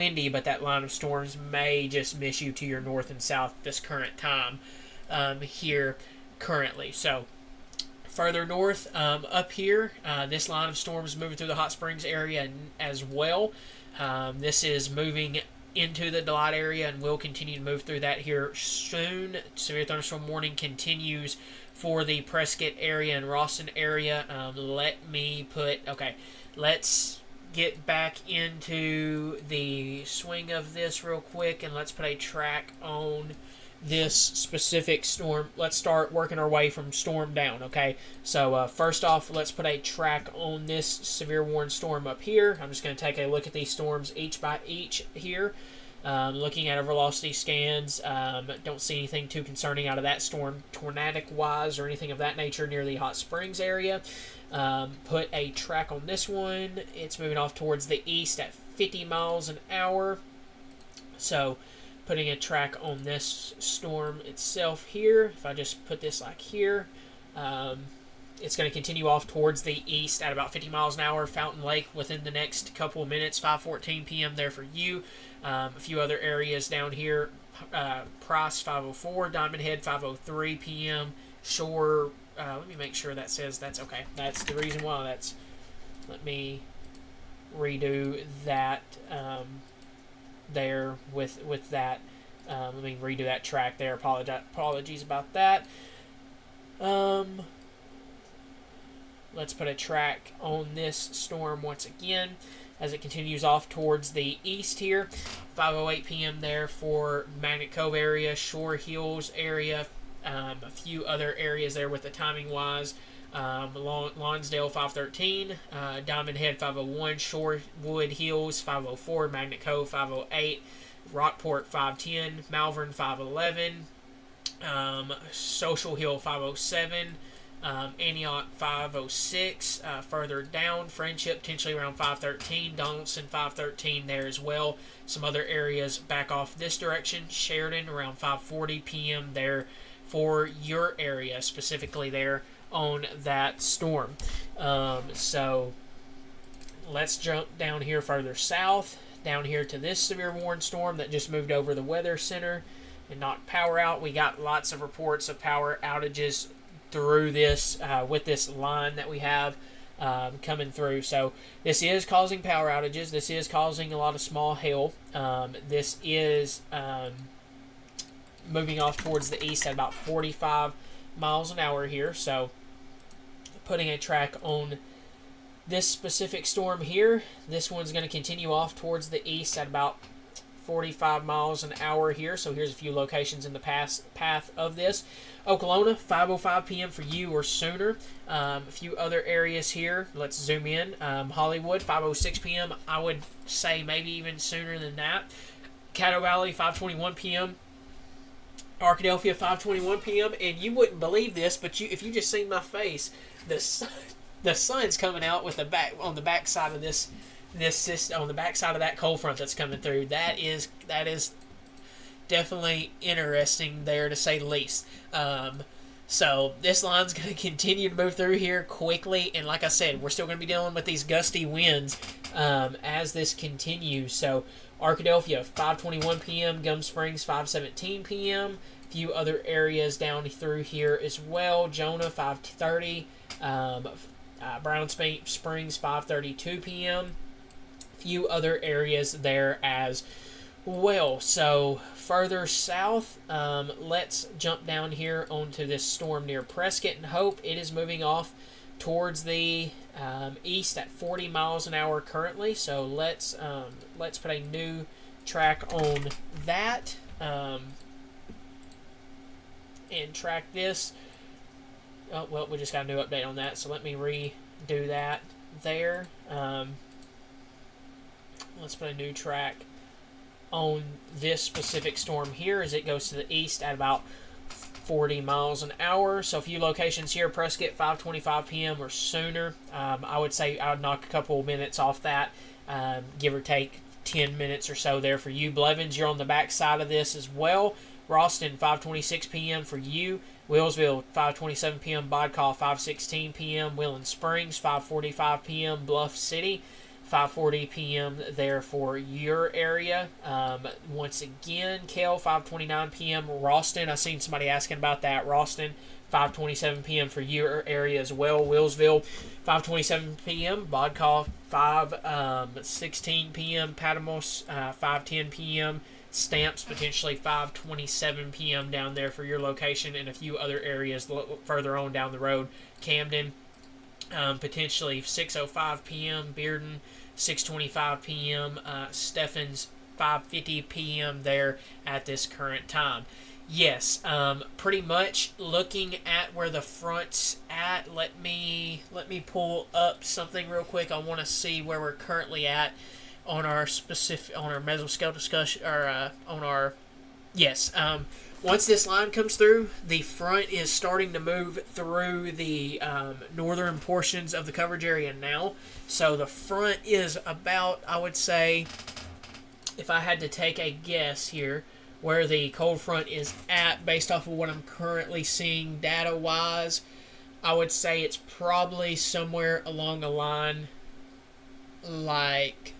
windy, but that line of storms may just miss you to your north and south this current time here currently. So further north, up here, this line of storms moving through the Hot Springs area as well. This is moving into the Delight area and will continue to move through that here soon. Severe thunderstorm warning continues for the Prescott area and Ralston area. Let's get back into the swing of this real quick, and let's put a track on this specific storm. Let's start working our way from storm down, okay? So first off, let's put a track on this severe warning storm up here. I'm just going to take a look at these storms each by each here. Looking at our velocity scans, don't see anything too concerning out of that storm, tornadic-wise or anything of that nature near the Hot Springs area. Put a track on this one. It's moving off towards the east at 50 miles an hour. So putting a track on this storm itself here. If I just put this like here, it's going to continue off towards the east at about 50 miles an hour. Fountain Lake within the next couple of minutes, 5:14 p.m. there for you. A few other areas down here, Price 5:04, Diamond Head 5:03 p.m. Shore, let me make sure that says that's okay. That's the reason why that's, let me redo that there with that. Let me redo that track there. Apologies about that. Let's put a track on this storm once again as it continues off towards the east here. 5:08 p.m. there for Magnet Cove area, Shore Hills area, a few other areas there with the timing wise. Lonsdale 5:13, Diamond Head 5:01, Shorewood Hills 5:04, Magnet Cove 5:08, Rockport 5:10, Malvern 5:11, Social Hill 5:07, Antioch 5:06, further down Friendship potentially around 5:13, Donaldson 5:13 there as well. Some other areas back off this direction, Sheridan around 5:40 p.m. there for your area specifically there on that storm. So let's jump down here further south, down here to this severe warning storm that just moved over the weather center and knocked power out. We got lots of reports of power outages through this with this line that we have coming through. So this is causing power outages. This is causing a lot of small hail. This is moving off towards the east at about 45 miles an hour here. So putting a track on this specific storm here. This one's going to continue off towards the east at about 45 miles an hour here. So here's a few locations in the path of this. Okolona, 5:05 p.m. for you or sooner. A few other areas here. Let's zoom in. Hollywood, 5:06 p.m. I would say maybe even sooner than that. Caddo Valley, 5:21 p.m. Arkadelphia, 5:21 p.m. And you wouldn't believe this, but if you just seen my face, the sun's coming out with on the back side of this system, on the back side of that cold front that's coming through. That is definitely interesting there, to say the least. So this line's going to continue to move through here quickly, and like I said, we're still going to be dealing with these gusty winds as this continues. So Arkadelphia, 5:21 p.m., Gum Springs, 5:17 p.m., a few other areas down through here as well. Jonah, 5:30, Brown Springs, 5:32 p.m., a few other areas there as well. So further south, let's jump down here onto this storm near Prescott and Hope. It is moving off towards the east at 40 miles an hour currently. So let's put a new track on that and track this. Oh, well, we just got a new update on that, so let me redo that there. Let's put a new track on this specific storm here as it goes to the east at about 40 miles an hour. So a few locations here. Prescott, 5:25 p.m. or sooner. I would say I would knock a couple minutes off that, give or take 10 minutes or so there for you. Blevins, you're on the back side of this as well. Ralston, 5:26 p.m. for you. Willsville, 5:27 p.m. Bodcaw, 5:16 p.m. Wheeling Springs, 5:45 p.m. Bluff City, 5:40 p.m. there for your area. Once again, Kell, 5:29 p.m. Ralston, I seen somebody asking about that. Ralston, 5:27 p.m. for your area as well. Willsville, 5:27 p.m. Bodcoff, 5:16 p.m. Patmos, 5:10 p.m. Stamps, potentially 5:27 p.m. down there for your location, and a few other areas further on down the road. Camden, potentially 6:05 p.m. Bearden, 6:25 p.m. Stephens, 5:50 p.m. there at this current time. Yes, pretty much looking at where the front's at. Let me pull up something real quick. I want to see where we're currently at on our mesoscale discussion, or on our once this line comes through, the front is starting to move through the northern portions of the coverage area now. So the front is about, I would say, if I had to take a guess here, where the cold front is at based off of what I'm currently seeing data-wise, I would say it's probably somewhere along a line like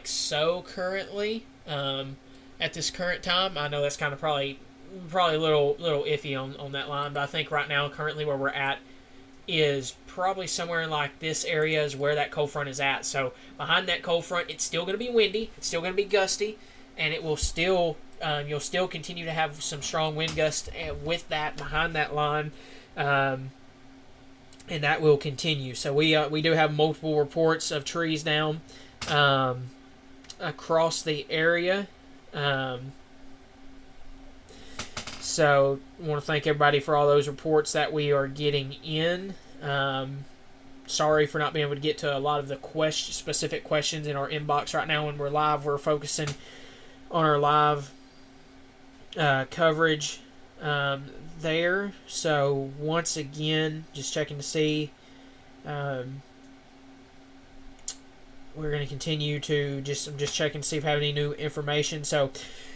so currently. At this current time, I know that's kind of probably a little iffy on that line, but I think right now, currently where we're at is probably somewhere in like this area is where that cold front is at. So behind that cold front, it's still going to be windy, it's still going to be gusty, and it will still you'll still continue to have some strong wind gusts with that behind that line, and that will continue. So we do have multiple reports of trees down across the area. So I want to thank everybody for all those reports that we are getting in. Sorry for not being able to get to a lot of the specific questions in our inbox right now when we're live. We're focusing on our live coverage there. So once again, just checking to see. We're going to continue to I'm just checking to see if I have any new information. So,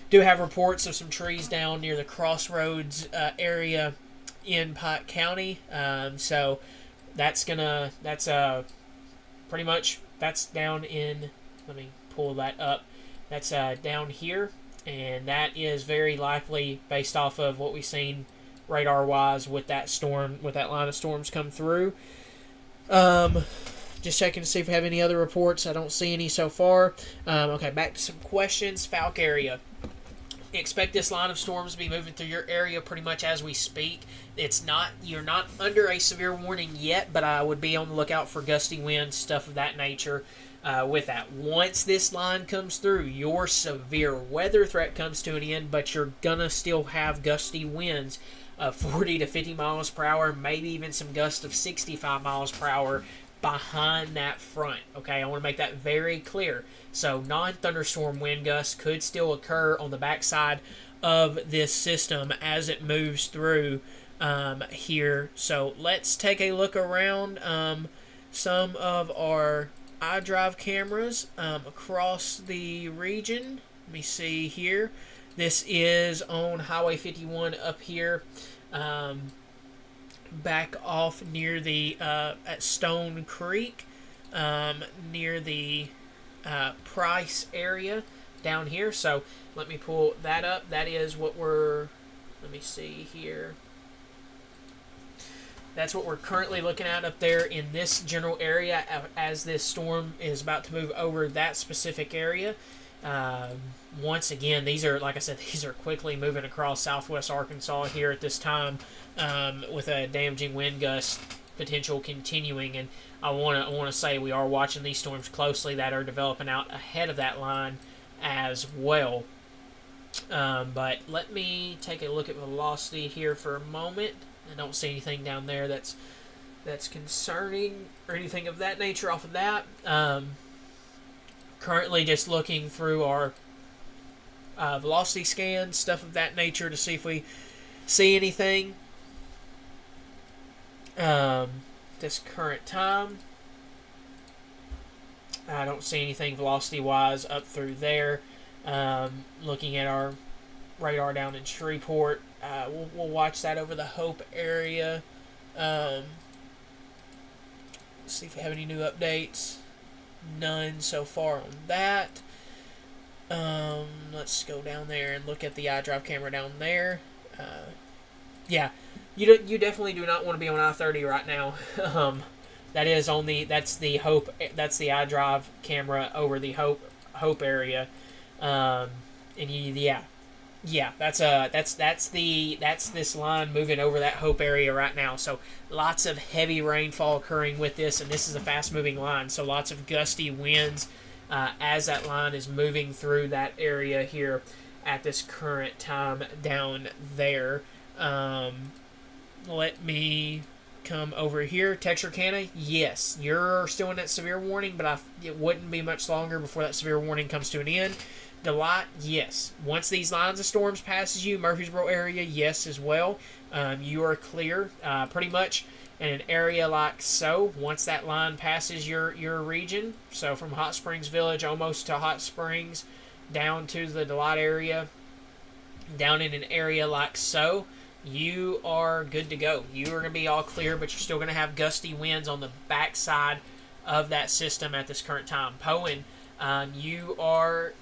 do have reports of some trees down near the Crossroads area in Pike County. So, that's pretty much, that's down in, let me pull that up. That's down here, and that is very likely based off of what we've seen radar-wise with that line of storms come through. Just checking to see if we have any other reports. I don't see any so far. Okay, back to some questions. Falk area. Expect this line of storms to be moving through your area pretty much as we speak. You're not under a severe warning yet, but I would be on the lookout for gusty winds, stuff of that nature. With that, once this line comes through, your severe weather threat comes to an end, but you're gonna still have gusty winds of 40 to 50 miles per hour, maybe even some gusts of 65 miles per hour behind that front. Okay, I want to make that very clear. So non-thunderstorm wind gusts could still occur on the backside of this system as it moves through here. So let's take a look around some of our iDrive cameras across the region. Let me see here. This is on Highway 51 up here. Back off near the at Stone Creek, near the Price area down here. So let me pull that up. That is what let me see here. That's what we're currently looking at up there in this general area as this storm is about to move over that specific area. Once again, these are, like I said, these are quickly moving across southwest Arkansas here at this time, with a damaging wind gust potential continuing. And I want to say we are watching these storms closely that are developing out ahead of that line as well. But let me take a look at velocity here for a moment. I don't see anything down there that's concerning or anything of that nature off of that. Currently just looking through our velocity scan, stuff of that nature, to see if we see anything this current time. I don't see anything velocity-wise up through there. Looking at our radar down in Shreveport, we'll watch that over the Hope area. Let's see if we have any new updates. None so far on that. Let's go down there and look at the iDrive camera down there. Yeah, you definitely do not want to be on I-30 right now. That's the iDrive camera over the Hope area, and that's this line moving over that Hope area right now. So lots of heavy rainfall occurring with this, and this is a fast moving line. So lots of gusty winds as that line is moving through that area here at this current time down there. Let me come over here. Texarkana, yes, you're still in that severe warning, but it wouldn't be much longer before that severe warning comes to an end. Delight, yes. Once these lines of storms passes you, Murfreesboro area, yes as well. You are clear pretty much in an area like so. Once that line passes your region, so from Hot Springs Village almost to Hot Springs, down to the Delight area, down in an area like so, you are good to go. You are going to be all clear, but you're still going to have gusty winds on the backside of that system at this current time. Poen, you are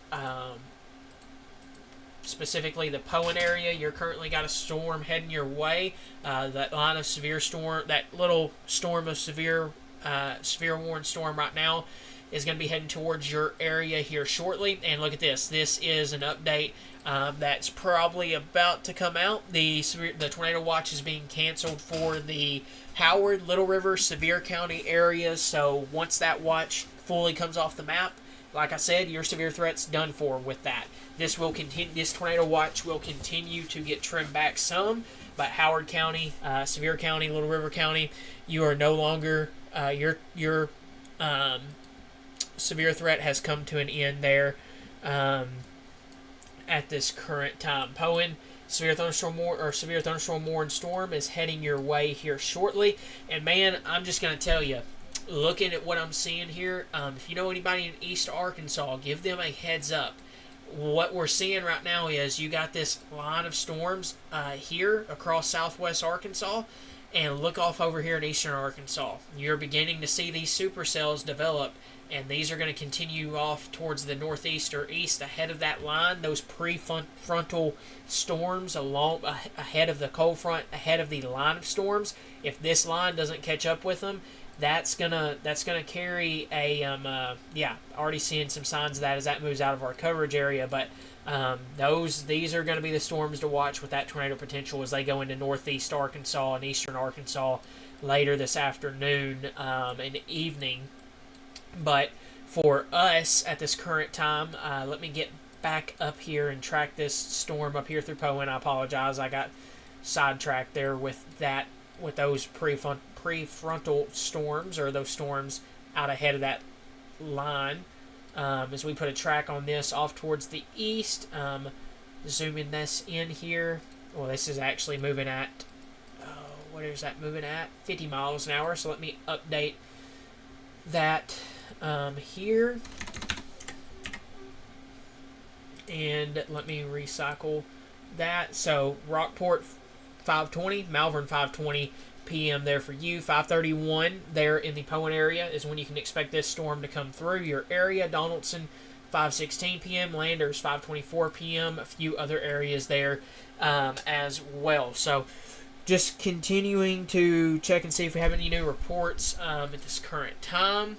specifically the Poen area. You're currently got a storm heading your way. That line of severe storm, that little storm of severe warned storm right now is going to be heading towards your area here shortly. And look at this. This is an update that's probably about to come out. The tornado watch is being canceled for the Howard, Little River, Sevier County areas. So once that watch fully comes off the map, like I said, your severe threat's done for with that. This will continue. This tornado watch will continue to get trimmed back some, but Howard County, Sevier County, Little River County, you are no longer your severe threat has come to an end there at this current time. Poen, severe thunderstorm warned storm is heading your way here shortly. And man, I'm just going to tell you, looking at what I'm seeing here, if you know anybody in East Arkansas, give them a heads up. What we're seeing right now is you got this line of storms here across southwest Arkansas, and look off over here in eastern Arkansas. You're beginning to see these supercells develop, and these are going to continue off towards the northeast or east ahead of that line. Those prefrontal storms ahead of the cold front, ahead of the line of storms. If this line doesn't catch up with them, that's gonna carry a already seeing some signs of that as that moves out of our coverage area. But these are going to be the storms to watch with that tornado potential as they go into northeast Arkansas and eastern Arkansas later this afternoon and evening. But for us at this current time, let me get back up here and track this storm up here through Poen. I apologize, I got sidetracked there with those prefrontal storms, or those storms out ahead of that line. As we put a track on this off towards the east, zooming this in here. Well, this is actually moving at, what is that moving at? 50 miles an hour. So let me update that here. And let me recycle that. So Rockport 5:20, Malvern 5:20 p.m. there for you. 5:31 there in the Poen area is when you can expect this storm to come through your area. Donaldson 5:16 p.m. Landers 5:24 p.m. A few other areas there as well. So just continuing to check and see if we have any new reports at this current time.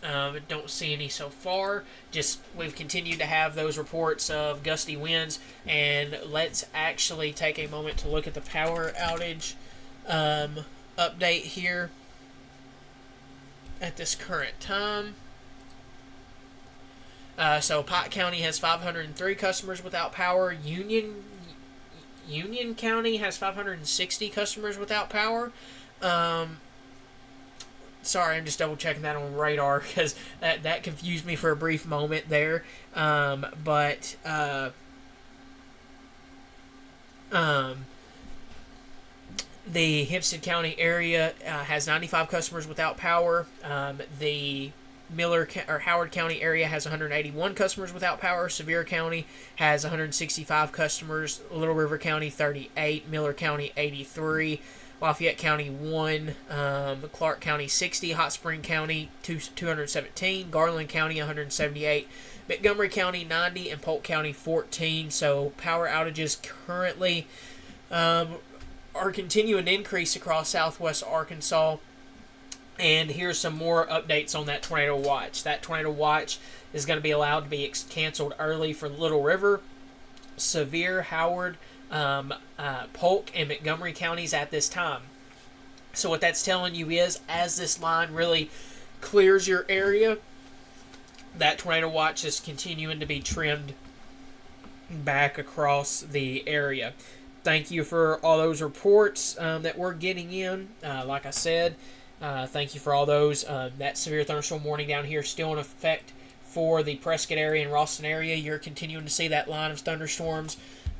Don't see any so far. Just we've continued to have those reports of gusty winds. And let's actually take a moment to look at the power outage update here at this current time. So Pike County has 503 customers without power. Union County has 560 customers without power. Sorry, I'm just double checking that on radar because that confused me for a brief moment there. The Hempstead County area has 95 customers without power. The Howard County area has 181 customers without power. Sevier County has 165 customers. Little River County 38. Miller County 83. Lafayette County 1, Clark County 60, Hot Spring County 217, Garland County 178, Montgomery County 90, and Polk County 14. So power outages currently are continuing to increase across southwest Arkansas. And here's some more updates on that tornado watch. That tornado watch is going to be allowed to be canceled early for Little River, Sevier, Howard, Polk, and Montgomery counties at this time. So what that's telling you is, as this line really clears your area, that tornado watch is continuing to be trimmed back across the area. Thank you for all those reports that we're getting in. Like I said, thank you for all those. That severe thunderstorm warning down here still in effect for the Prescott area and Ralston area. You're continuing to see that line of thunderstorms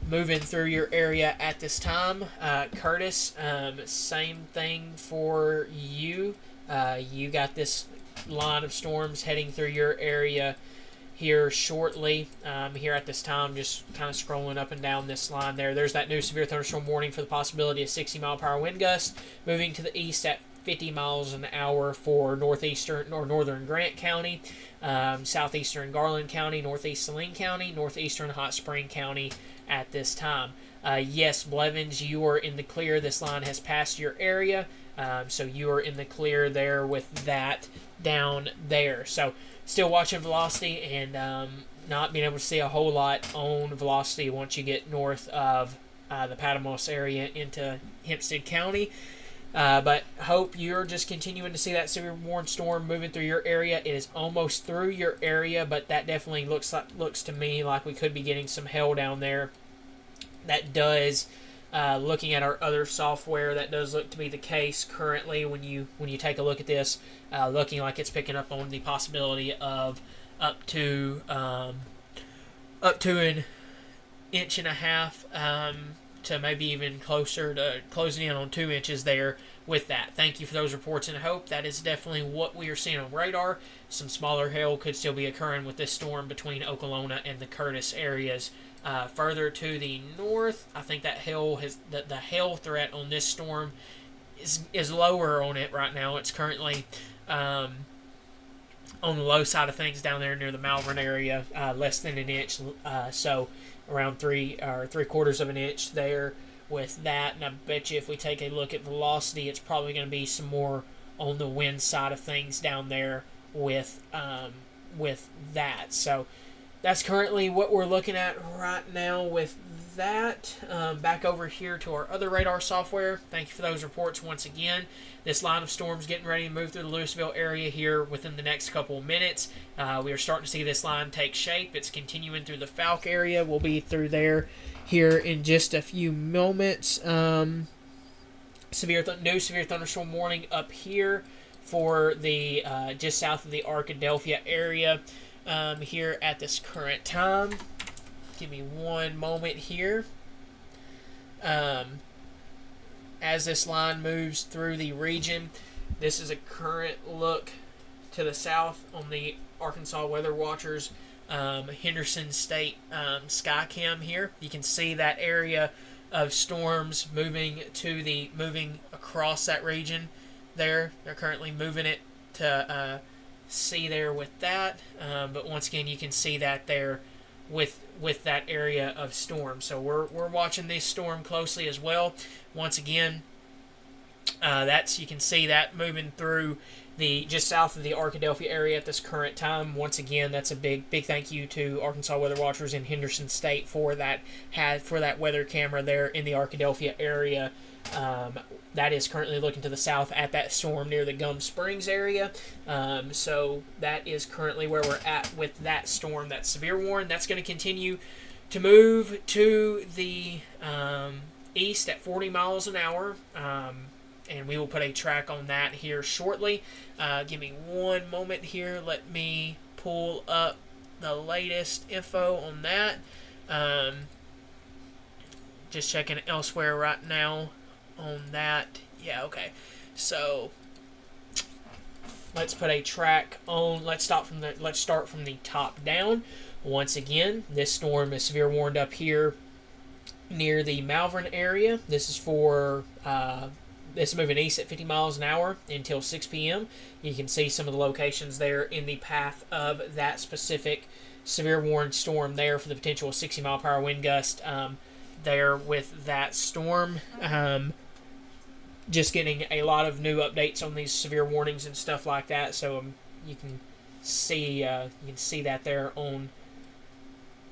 moving through your area at this time. Curtis, same thing for you. You got this line of storms heading through your area here shortly. Here at this time, just kind of scrolling up and down this line there. There's that new severe thunderstorm warning for the possibility of 60-mile-per-hour wind gusts moving to the east at 50 miles an hour for northeastern or northern Grant County, southeastern Garland County, northeast Saline County, northeastern Hot Spring County at this time. Yes, Blevins, you are in the clear. This line has passed your area, so you are in the clear there with that down there. So still watching velocity and not being able to see a whole lot on velocity once you get north of the Patmos area into Hempstead County. But hope you're just continuing to see that severe warning storm moving through your area. It is almost through your area, but that definitely looks to me like we could be getting some hail down there. That does, looking at our other software, that does look to be the case currently when you take a look at this, looking like it's picking up on the possibility of up to an inch and a half. To maybe even closer to closing in on 2 inches there with that. Thank you for those reports, and hope that is definitely what we are seeing on radar. Some smaller hail could still be occurring with this storm between Okolona and the Curtis areas. Further to the north, I think that the hail threat on this storm is lower on it right now. It's currently on the low side of things down there near the Malvern area, less than an inch. So around 3/4 of an inch there with that. And I bet you if we take a look at velocity, it's probably going to be some more on the wind side of things down there with that. So that's currently what we're looking at right now with that. Back over here to our other radar software. Thank you for those reports once again. This line of storms getting ready to move through the Louisville area here within the next couple of minutes. We are starting to see this line take shape. It's continuing through the Falk area. We'll be through there here in just a few moments. New severe thunderstorm warning up here for the just south of the Arkadelphia area here at this current time. Give me one moment here. As this line moves through the region, this is a current look to the south on the Arkansas Weather Watchers Henderson State Skycam here. You can see that area of storms moving across that region there. They're currently moving it to see there with that. But once again, you can see that there with that area of storm. So we're watching this storm closely as well. Once again, you can see that moving through the just south of the Arkadelphia area at this current time. Once again, that's a big thank you to Arkansas Weather Watchers in Henderson State for that weather camera there in the Arkadelphia area. That is currently looking to the south at that storm near the Gum Springs area. So that is currently where we're at with that storm, that severe warning. That's going to continue to move to the east at 40 miles an hour. And we will put a track on that here shortly. Give me one moment here. Let me pull up the latest info on that. Just checking elsewhere right now on that. Yeah, okay. So let's put a track on. Let's start from the top down. Once again, this storm is severe warned up here near the Malvern area. This is for It's moving east at 50 miles an hour until 6 p.m. You can see some of the locations there in the path of that specific severe warning storm there for the potential 60-mile-per-hour wind gust there with that storm. Just getting a lot of new updates on these severe warnings and stuff like that, so you can see that there on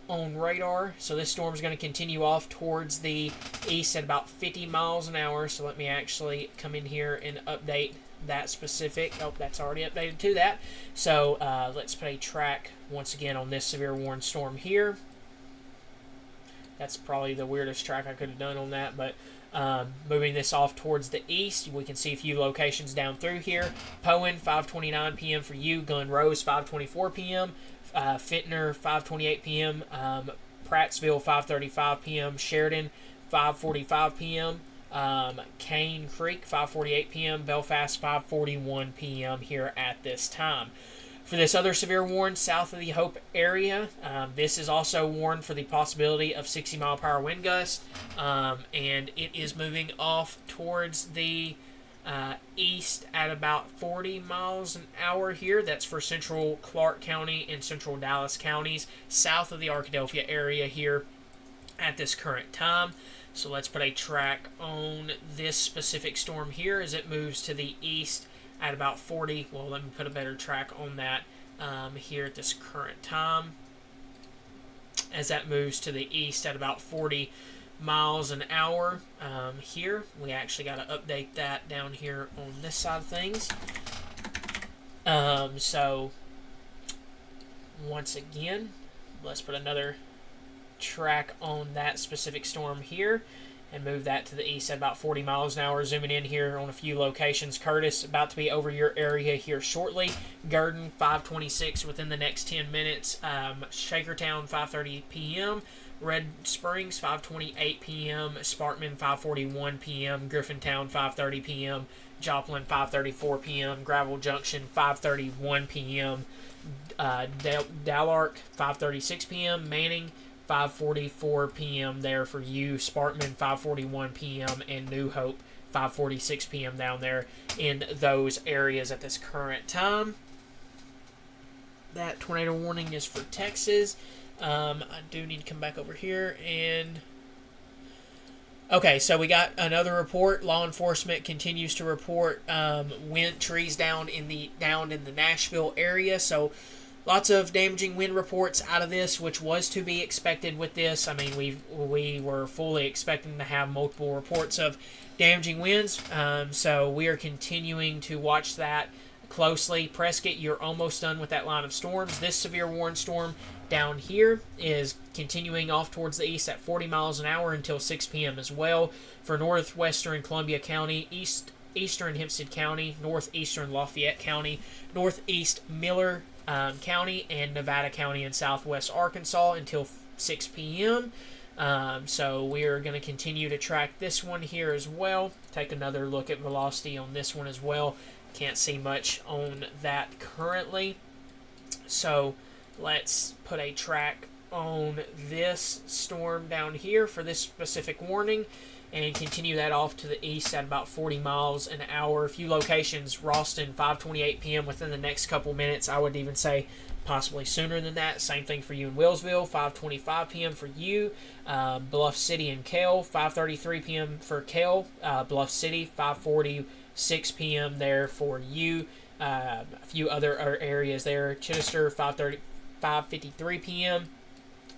radar. So this storm is going to continue off towards the east at about 50 miles an hour. So let me actually come in here and update that specific. Oh, that's already updated to that. So let's put a track once again on this severe warning storm here. That's probably the weirdest track I could have done on that, but moving this off towards the east, we can see a few locations down through here. Poen, 5:29 p.m. for you. Gun Rose, 5:24 p.m. Fitner, 5:28 p.m. Prattsville, 5:35 p.m. Sheridan, 5:45 p.m. Cane Creek, 5:48 p.m. Belfast, 5:41 p.m. here at this time. For this other severe warning south of the Hope area, this is also warned for the possibility of 60-mile-per-hour wind gusts, and it is moving off towards the east at about 40 miles an hour here. That's for central Clark County and central Dallas counties, south of the Arkadelphia area here at this current time. So let's put a track on this specific storm here as it moves to the east at about 40. Well, let me put a better track on that here at this current time as that moves to the east at about 40 miles an hour. Here we actually got to update that down here on this side of things. So once again, let's put another track on that specific storm here and move that to the east at about 40 miles an hour. Zooming in here on a few locations. Curtis, about to be over your area here shortly. Gurdon, 5:26 within the next 10 minutes. Shakertown, 5:30 p.m. Red Springs, 5:28 p.m. Sparkman, 5:41 p.m. Griffintown, 5:30 p.m. Joplin, 5:34 p.m. Gravel Junction, 5:31 p.m. Dallark, 5:36 p.m. Manning, 5:44 p.m. there for you. Sparkman, 5:41 p.m. and New Hope, 5:46 p.m. down there in those areas at this current time. That tornado warning is for Texas. I do need to come back over here and... Okay, so we got another report. Law enforcement continues to report wind trees down in the Nashville area. So lots of damaging wind reports out of this, which was to be expected with this. I mean, we were fully expecting to have multiple reports of damaging winds. So we are continuing to watch that closely. Prescott, you're almost done with that line of storms. This severe warning storm down here is continuing off towards the east at 40 miles an hour until 6 p.m. as well. For northwestern Columbia County, eastern Hempstead County, northeastern Lafayette County, northeast Miller County, and Nevada County in southwest Arkansas until 6 p.m. So we are going to continue to track this one here as well. Take another look at velocity on this one as well. Can't see much on that currently. So let's put a track on this storm down here for this specific warning and continue that off to the east at about 40 miles an hour. A few locations, Ralston, 5:28 p.m. within the next couple minutes. I would even say possibly sooner than that. Same thing for you in Willsville, 5:25 p.m. for you. Bluff City and Kell, 5:33 p.m. for Kell. Bluff City, 5:46 p.m. there for you. A few other areas there. Chittister, 5:53 p.m.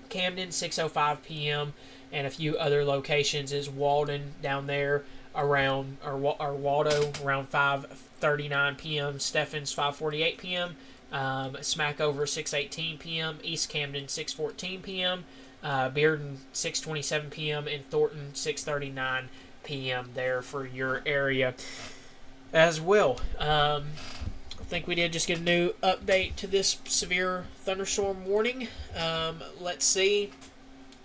Camden, 6:05 p.m. And a few other locations is Walden down there around, or Waldo around 5:39 p.m. Stephens, 5:48 p.m. Smackover, 6:18 p.m. East Camden, 6:14 p.m. Bearden, 6:27 p.m. and Thornton, 6:39 p.m. there for your area as well. I think we did just get a new update to this severe thunderstorm warning. Let's see.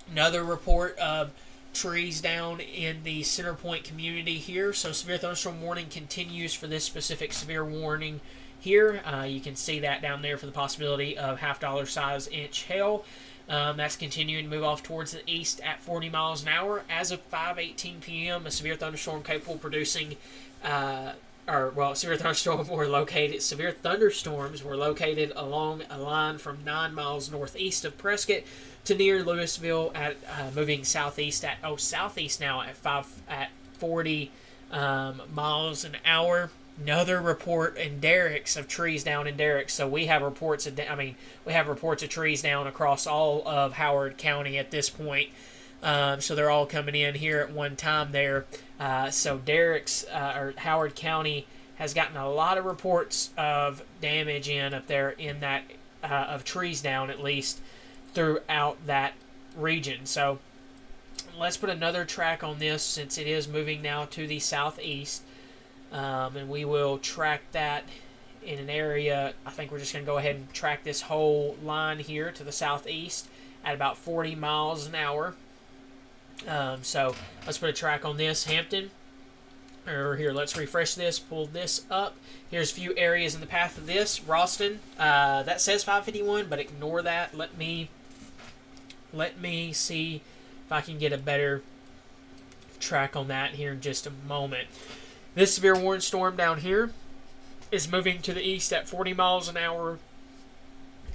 Another report of trees down in the Center Point community here. So severe thunderstorm warning continues for this specific severe warning here. You can see that down there for the possibility of half-dollar size inch hail. That's continuing to move off towards the east at 40 miles an hour. As of 5:18 p.m., a severe thunderstorm capable of producing severe thunderstorms were located along a line from 9 miles northeast of Prescott to near Louisville, at moving southeast now at 40 miles an hour. Another report in Derricks of trees down in Derricks. So we have reports of trees down across all of Howard County at this point. So they're all coming in here at one time there. So Derricks or Howard County has gotten a lot of reports of damage up there in that of trees down, at least throughout that region. So let's put another track on this, since it is moving now to the southeast. And we will track that in an area. I think we're just going to go ahead and track this whole line here to the southeast at about 40 miles an hour. So let's put a track on this. Hampton. Or here, let's refresh this. Pull this up. Here's a few areas in the path of this. Ralston. That says 551, but ignore that. Let me see if I can get a better track on that here in just a moment. This severe warning storm down here is moving to the east at 40 miles an hour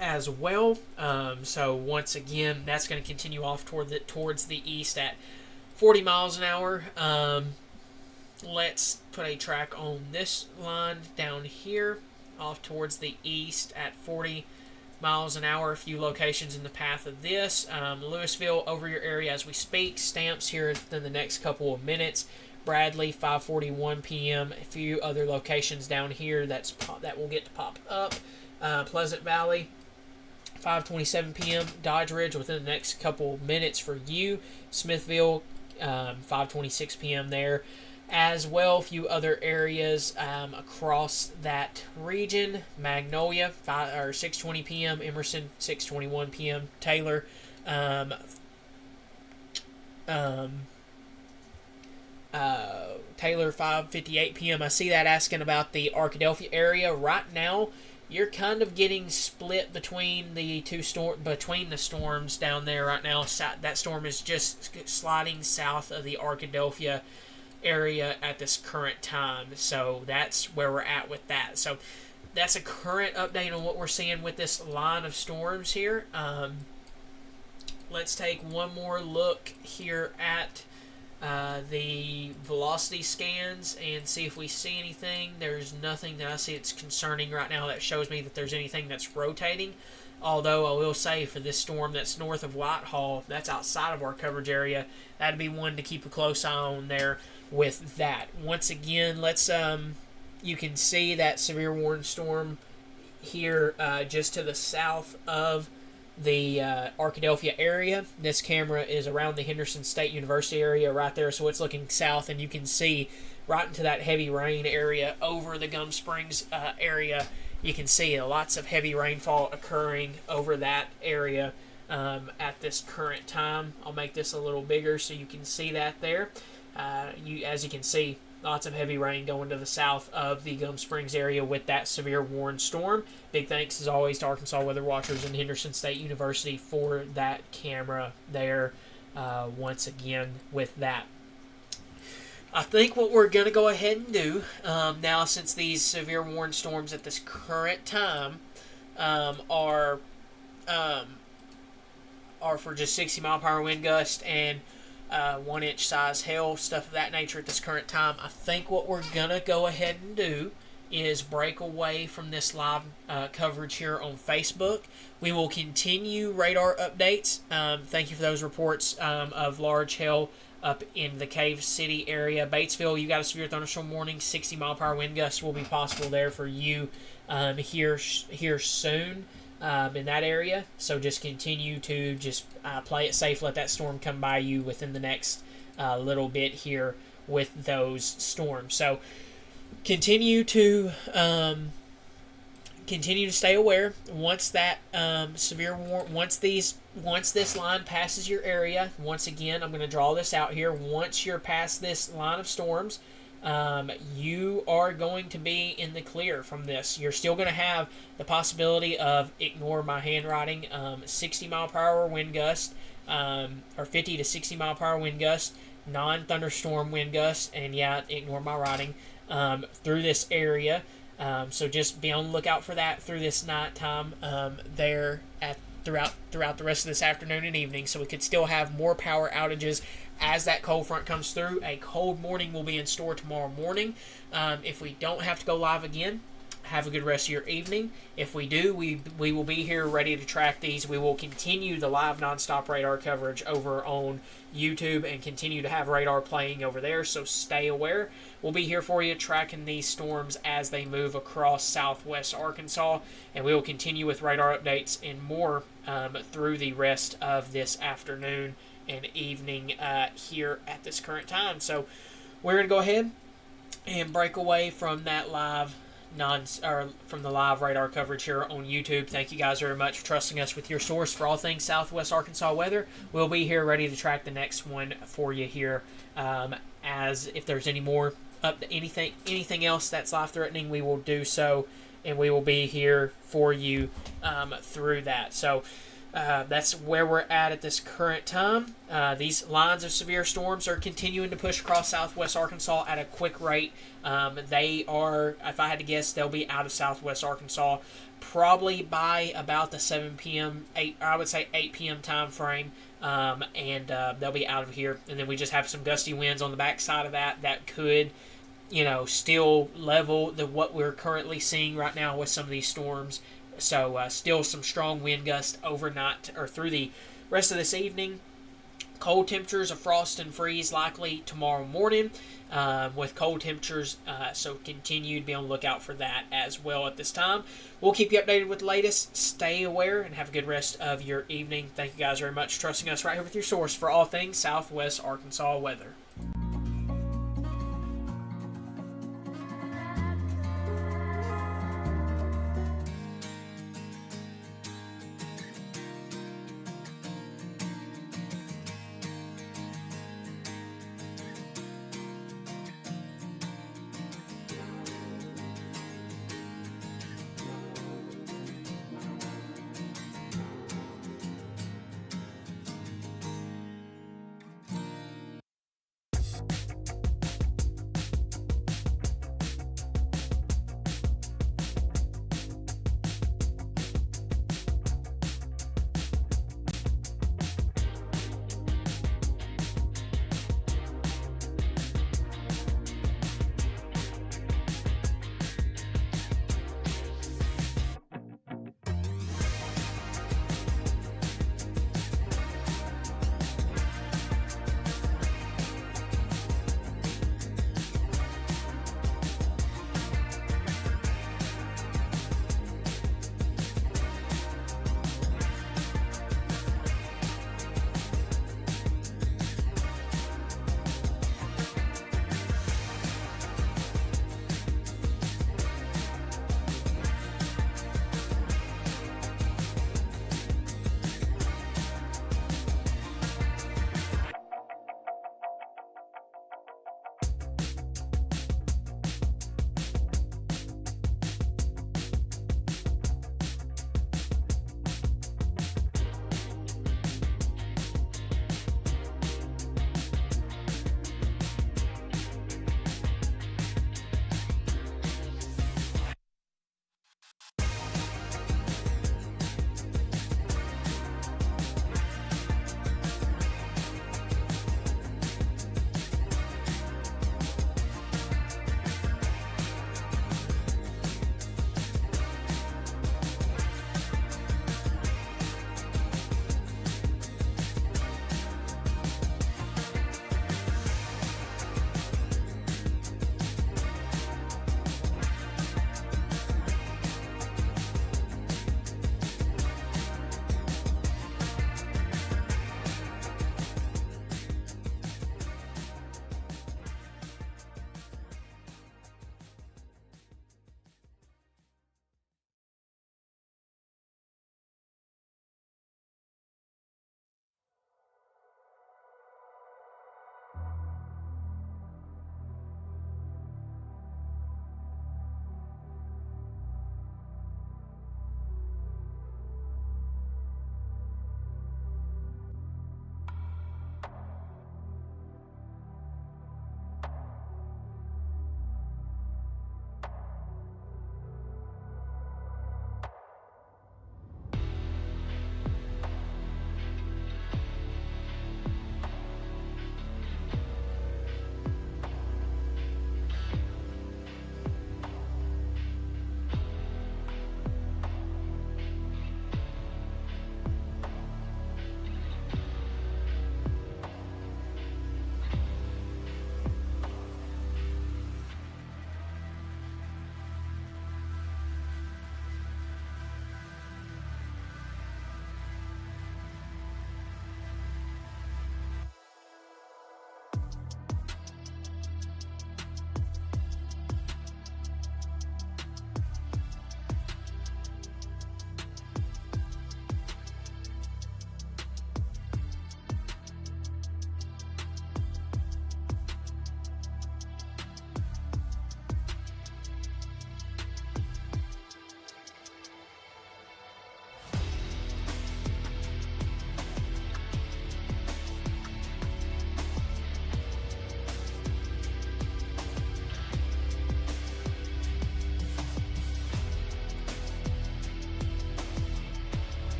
as well. So once again, that's going to continue off towards the east at 40 miles an hour. Let's put a track on this line down here off towards the east at 40 miles an hour. A few locations in the path of this. Louisville over your area as we speak. Stamps here within the next couple of minutes. Bradley, 5:41 p.m. A few other locations down here that will get to pop up. Pleasant Valley, 5:27 p.m. Dodge Ridge within the next couple minutes for you. Smithville, 5:26 p.m. there as well. A few other areas across that region. Magnolia, 6:20 p.m. Emerson, 6:21 p.m. Taylor, Taylor, 5:58 p.m. I see that asking about the Arkadelphia area. Right now, you're kind of getting split between the storms down there right now. That storm is just sliding south of the Arkadelphia area at this current time. So that's where we're at with that. So that's a current update on what we're seeing with this line of storms here. Let's take one more look here at the velocity scans and see if we see anything. There's nothing that I see that's concerning right now that shows me that there's anything that's rotating. Although I will say, for this storm that's north of Whitehall, that's outside of our coverage area, that'd be one to keep a close eye on there with that. Once again, let's you can see that severe warning storm here just to the south of the Arkadelphia area. This camera is around the Henderson State University area right there, so it's looking south, and you can see right into that heavy rain area over the Gum Springs area. You can see lots of heavy rainfall occurring over that area at this current time. I'll make this a little bigger so you can see that there. As you can see, lots of heavy rain going to the south of the Gum Springs area with that severe warning storm. Big thanks, as always, to Arkansas Weather Watchers and Henderson State University for that camera there once again with that. I think what we're going to go ahead and do now, since these severe warning storms at this current time are for just 60 mile per hour wind gust and 1 inch size hail, stuff of that nature at this current time, I think what we're going to go ahead and do is break away from this live coverage here on Facebook. We will continue radar updates. Thank you for those reports of large hail up in the Cave City area. Batesville, you got a severe thunderstorm warning. 60 mile per hour wind gusts will be possible there for you here soon in that area. So just continue to just play it safe. Let that storm come by you within the next little bit here with those storms. So continue to stay aware. Once that once this line passes your area, once again, I'm going to draw this out here. Once you're past this line of storms, you are going to be in the clear from this. You're still going to have the possibility of, ignore my handwriting, 60 mile per hour wind gust, or 50 to 60 mile per hour wind gust, non-thunderstorm wind gust, and yeah, ignore my writing, through this area. So just be on the lookout for that through this nighttime there at throughout the rest of this afternoon and evening. So we could still have more power outages as that cold front comes through. A cold morning will be in store tomorrow morning. If we don't have to go live again, have a good rest of your evening. If we do, we will be here ready to track these. We will continue the live nonstop radar coverage over on YouTube and continue to have radar playing over there, so stay aware. We'll be here for you tracking these storms as they move across southwest Arkansas, and we will continue with radar updates and more through the rest of this afternoon and evening here at this current time. So we're going to go ahead and break away from that live from the live radar coverage here on YouTube. Thank you guys very much for trusting us with your source for all things Southwest Arkansas weather. We'll be here ready to track the next one for you here. As if there's any more anything else that's life threatening, we will do so, and we will be here for you through that. So that's where we're at this current time. These lines of severe storms are continuing to push across southwest Arkansas at a quick rate. They are, if I had to guess, they'll be out of southwest Arkansas probably by about the 7 p.m., 8 p.m. time frame, and they'll be out of here. And then we just have some gusty winds on the backside of that could, still level what we're currently seeing right now with some of these storms. So still some strong wind gusts overnight or through the rest of this evening. Cold temperatures of frost and freeze likely tomorrow morning with cold temperatures. So continue to be on the lookout for that as well at this time. We'll keep you updated with the latest. Stay aware and have a good rest of your evening. Thank you guys very much for trusting us right here with your source for all things Southwest Arkansas weather.